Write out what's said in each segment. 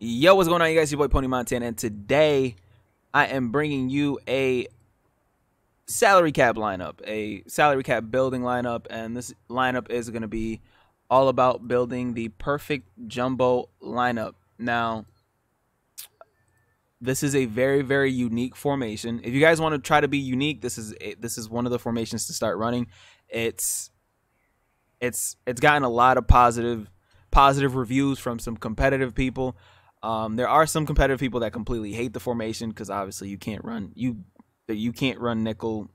Yo, what's going on, you guys? Your boy Pony Montana, and today I am bringing you a salary cap lineup, a salary cap building lineup, and this lineup is going to be all about building the perfect jumbo lineup. Now, this is a very unique formation. If you guys want to try to be unique, this is one of the formations to start running. It's gotten a lot of positive reviews from some competitive people. There are some competitive people that completely hate the formation because obviously you can't run nickel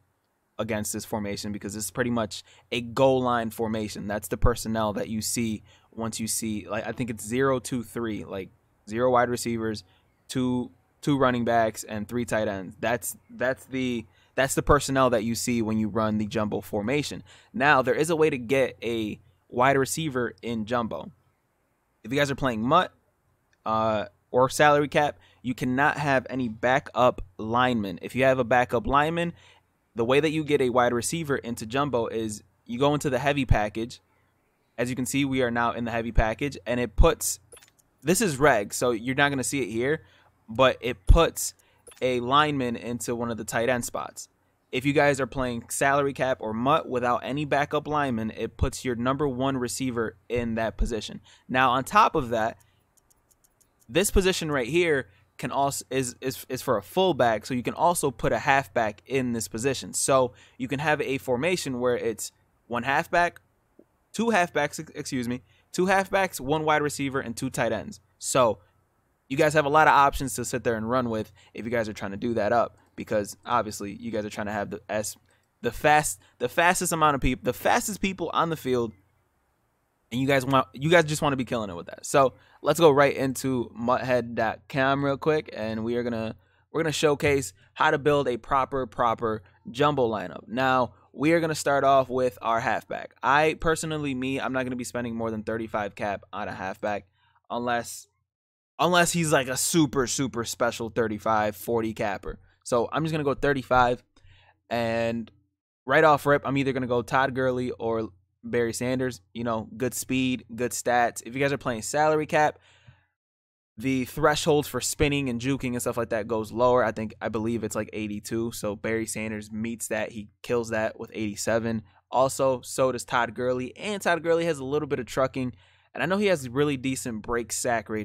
against this formation because it's pretty much a goal line formation. That's the personnel that you see once you see, like, I think it's 0-2-3, like 0 wide receivers, two running backs, and 3 tight ends. That's the personnel that you see when you run the jumbo formation. Now, there is a way to get a wide receiver in jumbo. If you guys are playing MUT or salary cap, you cannot have any backup linemen. If you have a backup lineman, the way that you get a wide receiver into jumbo is you go into the heavy package. As you can see, we are now in the heavy package, and it puts, this is reg, so you're not going to see it here, but it puts a lineman into one of the tight end spots. If you guys are playing salary cap or MUT without any backup lineman, it puts your #1 receiver in that position. Now, on top of that, this position right here can also is for a fullback, so you can also put a halfback in this position. So you can have a formation where it's two halfbacks, 2 halfbacks, 1 wide receiver, and 2 tight ends. So you guys have a lot of options to sit there and run with if you guys are trying to do that up, because obviously you guys are trying to have the fastest amount of people, the fastest people on the field, and you guys just want to be killing it with that. So let's go right into mutthead.com real quick, and we're gonna showcase how to build a proper jumbo lineup. Now, we are gonna start off with our halfback. I'm not gonna be spending more than 35 cap on a halfback unless he's like a super special 35, 40 capper. So I'm just gonna go 35, and right off rip, I'm either gonna go Todd Gurley or Barry Sanders. You know, good speed, good stats. If you guys are playing salary cap, the thresholds for spinning and juking and stuff like that goes lower. I believe it's like 82. So Barry Sanders meets that. He kills that with 87. Also, so does Todd Gurley, and Todd Gurley has a little bit of trucking, and I know he has really decent break tackle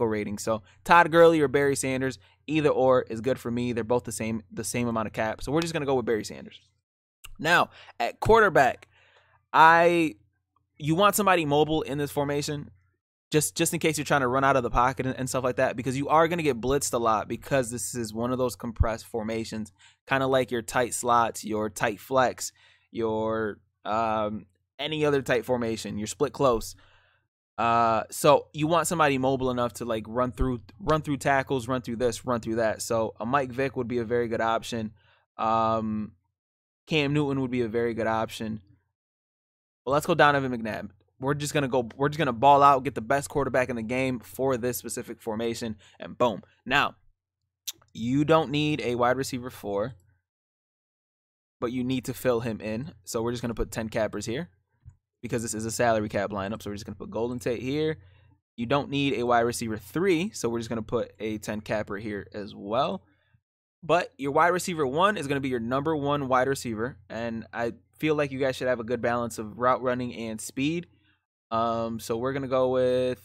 rating. So Todd Gurley or Barry Sanders, either or is good for me. They're both the same amount of cap. So we're just gonna go with Barry Sanders. Now, at quarterback, you want somebody mobile in this formation, just in case you're trying to run out of the pocket and stuff like that, because you are going to get blitzed a lot, because this is one of those compressed formations, kind of like your tight slots, your tight flex, your any other tight formation, your split close. So you want somebody mobile enough to like run through tackles, run through this, run through that. So a Mike Vick would be a very good option. Cam Newton would be a very good option. Well, let's go Donovan McNabb. We're just gonna ball out, get the best quarterback in the game for this specific formation, and boom. Now, you don't need a wide receiver 4, but you need to fill him in. So we're just gonna put 10 cappers here, because this is a salary cap lineup. So we're just gonna put Golden Tate here. You don't need a wide receiver 3, so we're just gonna put a 10 capper here as well. But your wide receiver 1 is going to be your #1 wide receiver, and I feel like you guys should have a good balance of route running and speed. So we're going to go with,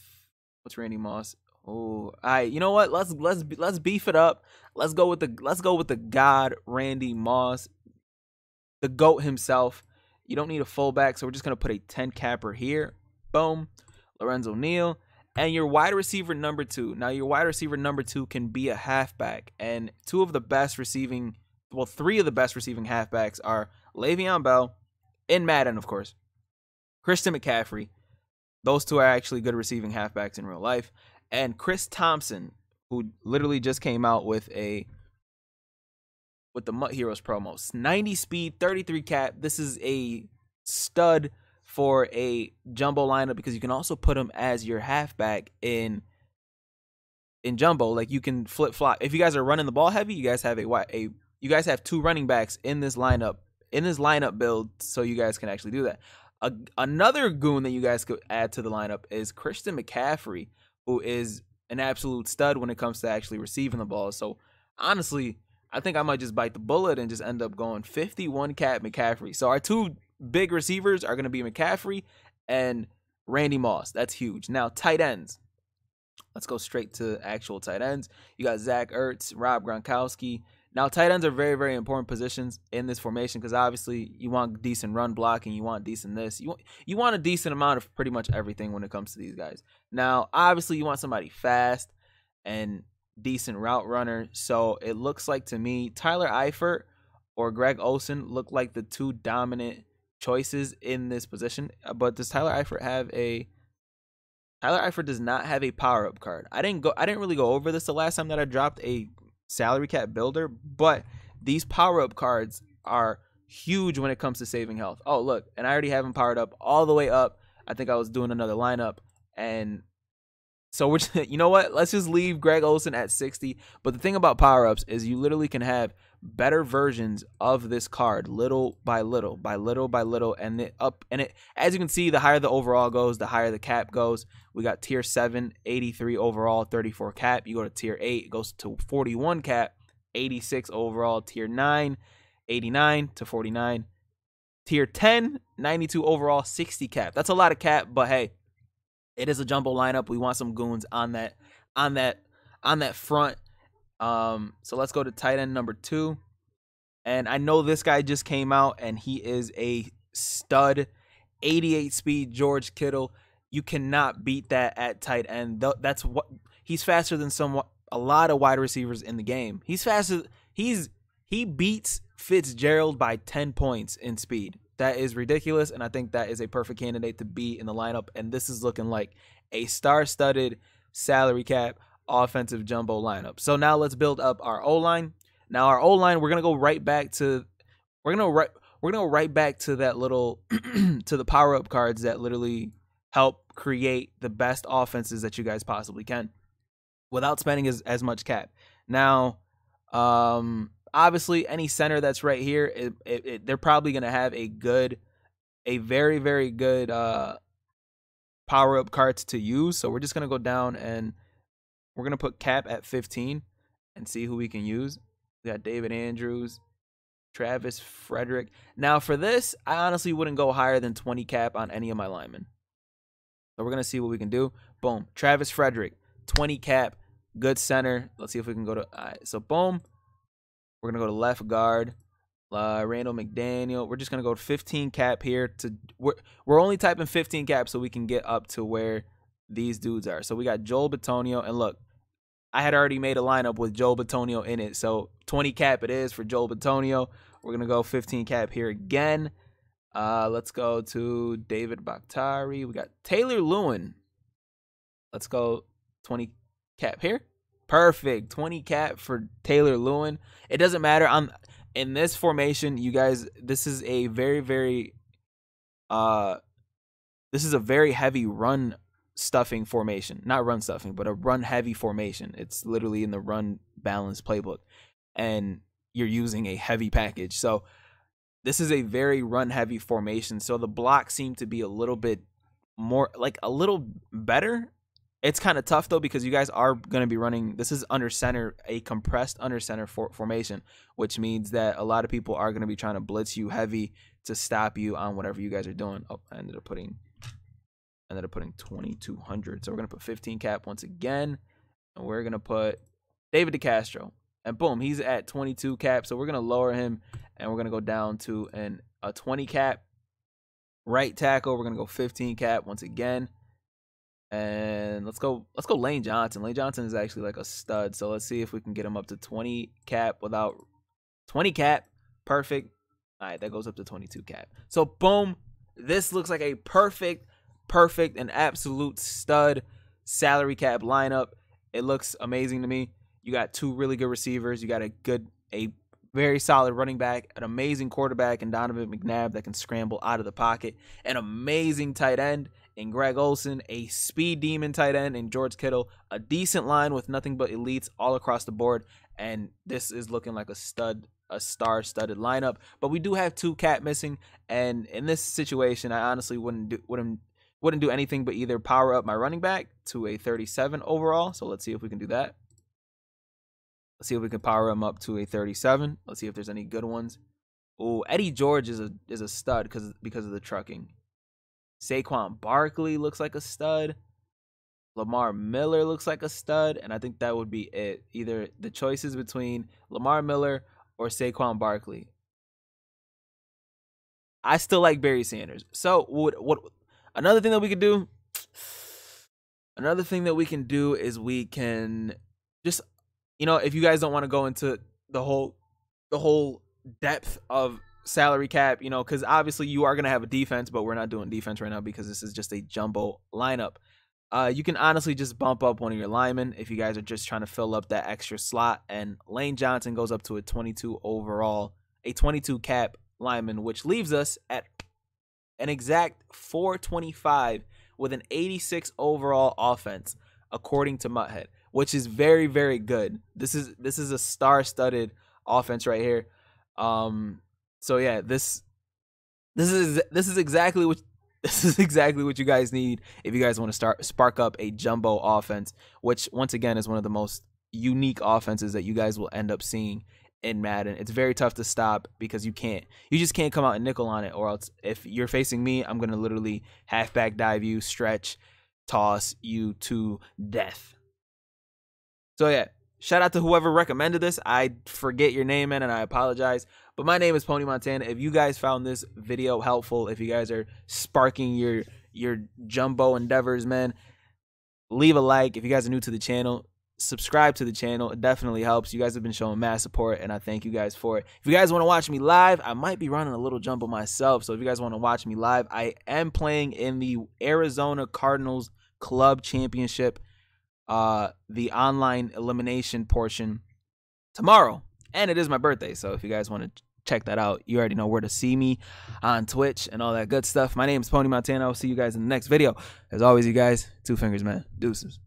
what's Randy Moss? Oh, all right. You know what? Let's beef it up. Let's go with the god Randy Moss, the GOAT himself. You don't need a fullback, so we're just going to put a 10 capper here. Boom. Lorenzo Neal. And your wide receiver #2. Now, your wide receiver #2 can be a halfback. And 3 of the best receiving halfbacks are Le'Veon Bell, in Madden, of course, Christian McCaffrey. Those 2 are actually good receiving halfbacks in real life. And Chris Thompson, who literally just came out with the MUT Heroes promos. 90 speed, 33 cap. This is a stud for a jumbo lineup, because you can also put him as your halfback in jumbo. Like, you can flip flop. If you guys are running the ball heavy, you guys have you guys have 2 running backs in this lineup build, so you guys can actually do that. Another goon that you guys could add to the lineup is Christian McCaffrey, who is an absolute stud when it comes to actually receiving the ball. So honestly, I think I might just bite the bullet and just end up going 51 cap McCaffrey. So our two big receivers are going to be McCaffrey and Randy Moss. That's huge. Now, tight ends. Let's go straight to actual tight ends. You got Zach Ertz, Rob Gronkowski. Now, tight ends are very, very important positions in this formation because obviously you want decent run blocking, you want decent this. You want a decent amount of pretty much everything when it comes to these guys. Now, obviously you want somebody fast and decent route runner. So it looks like to me Tyler Eifert or Greg Olsen look like the two dominant choices in this position. But does Tyler Eifert have a... Tyler Eifert does not have a power-up card. I didn't really go over this the last time that I dropped a salary cap builder, but these power-up cards are huge when it comes to saving health. Oh, look, and I already have him powered up all the way up. I think I was doing another lineup, and so we're just, you know what? Let's just leave Greg Olsen at 60. But the thing about power-ups is you literally can have better versions of this card little by little, and it as you can see, the higher the overall goes, the higher the cap goes. We got tier 7, 83 overall, 34 cap. You go to tier 8, it goes to 41 cap, 86 overall. Tier 9, 89 to 49. Tier 10, 92 overall, 60 cap. That's a lot of cap, but hey, it is a jumbo lineup. We want some goons on that front. So let's go to tight end number 2. And I know this guy just came out and he is a stud. 88 speed George Kittle. You cannot beat that at tight end. That's what he's faster than a lot of wide receivers in the game. He's faster. He beats Fitzgerald by 10 points in speed. That is ridiculous, and I think that is a perfect candidate to be in the lineup. And this is looking like a star-studded salary cap offensive jumbo lineup. So now let's build up our O-line. Now our O-line, we're gonna go right back to that little to the power-up cards that literally help create the best offenses that you guys possibly can without spending as much cap. Now, obviously, any center that's right here, they're probably going to have a very, very good power-up cards to use. So we're just going to go down and we're going to put cap at 15 and see who we can use. We got David Andrews, Travis Frederick. Now, for this, I honestly wouldn't go higher than 20 cap on any of my linemen. So we're going to see what we can do. Boom. Travis Frederick, 20 cap, good center. Let's see if we can go to... All right, so boom. We're going to go to left guard, Randall McDaniel. We're just going to go to 15 cap here. We're only typing 15 cap so we can get up to where these dudes are. So we got Joel Bitonio. And look, I had already made a lineup with Joel Bitonio in it. So 20 cap it is for Joel Bitonio. We're going to go 15 cap here again. Let's go to David Bakhtiari. We got Taylor Lewin. Let's go 20 cap here. Perfect. 20 cap for Taylor Lewin. It doesn't matter. In this formation, you guys, this is a very, very heavy run stuffing formation. Not run stuffing, but a run heavy formation. It's literally in the run balance playbook. And you're using a heavy package. So this is a very run heavy formation. So the blocks seem to be a little bit more, like a little better. It's kind of tough, though, because you guys are going to be running, this is under center, a compressed under center formation, which means that a lot of people are going to be trying to blitz you heavy to stop you on whatever you guys are doing. Oh, I ended up putting 2,200. So we're going to put 15 cap once again, and we're going to put David DeCastro. And boom, he's at 22 cap. So we're going to lower him, and we're going to go down to a 20 cap. Right tackle, we're going to go 15 cap once again. And let's go Lane Johnson. Lane Johnson is actually like a stud. So let's see if we can get him up to 20 cap without 20 cap. Perfect. All right, that goes up to 22 cap. So boom, this looks like a perfect and absolute stud salary cap lineup. It looks amazing to me. You got two really good receivers. You got a very solid running back, an amazing quarterback in Donovan McNabb that can scramble out of the pocket, an amazing tight end in Greg Olsen, a speed demon tight end in George Kittle, a decent line with nothing but elites all across the board, and this is looking like a star-studded lineup. But we do have 2 cap missing, and in this situation, I honestly wouldn't Wouldn't do anything but either power up my running back to a 37 overall. So let's see if we can do that. Let's see if we can power him up to a 37. Let's see if there's any good ones. Oh, Eddie George is a stud because of the trucking. Saquon Barkley looks like a stud. Lamar Miller looks like a stud, and I think that would be it. Either the choices between Lamar Miller or Saquon Barkley. I still like Barry Sanders. So what another thing that we could do? Another thing that we can do is we can just, you know, if you guys don't want to go into the whole depth of salary cap, you know, because obviously you are going to have a defense, but we're not doing defense right now because this is just a jumbo lineup. You can honestly just bump up one of your linemen if you guys are just trying to fill up that extra slot. And Lane Johnson goes up to a 22 overall, a 22 cap lineman, which leaves us at an exact 425 with an 86 overall offense, according to Mutthead, which is very, very good. This is a star-studded offense right here. So yeah, this is exactly what you guys need if you guys want to spark up a jumbo offense, which once again is one of the most unique offenses that you guys will end up seeing in Madden. It's very tough to stop because you just can't come out and nickel on it, or else if you're facing me, I'm gonna literally halfback dive you, stretch, toss you to death. So yeah, shout out to whoever recommended this. I forget your name, man, and I apologize. But my name is Pony Montana. If you guys found this video helpful, if you guys are sparking your jumbo endeavors, man, leave a like. If you guys are new to the channel, subscribe to the channel. It definitely helps. You guys have been showing mad support, and I thank you guys for it. If you guys want to watch me live, I might be running a little jumbo myself. So if you guys want to watch me live, I am playing in the Arizona Cardinals Club Championship, the online elimination portion tomorrow. And it is my birthday, so if you guys want to check that out, you already know where to see me on Twitch and all that good stuff. My name is Pony Montana. I'll see you guys in the next video. As always, you guys, 2 fingers, man. Deuces.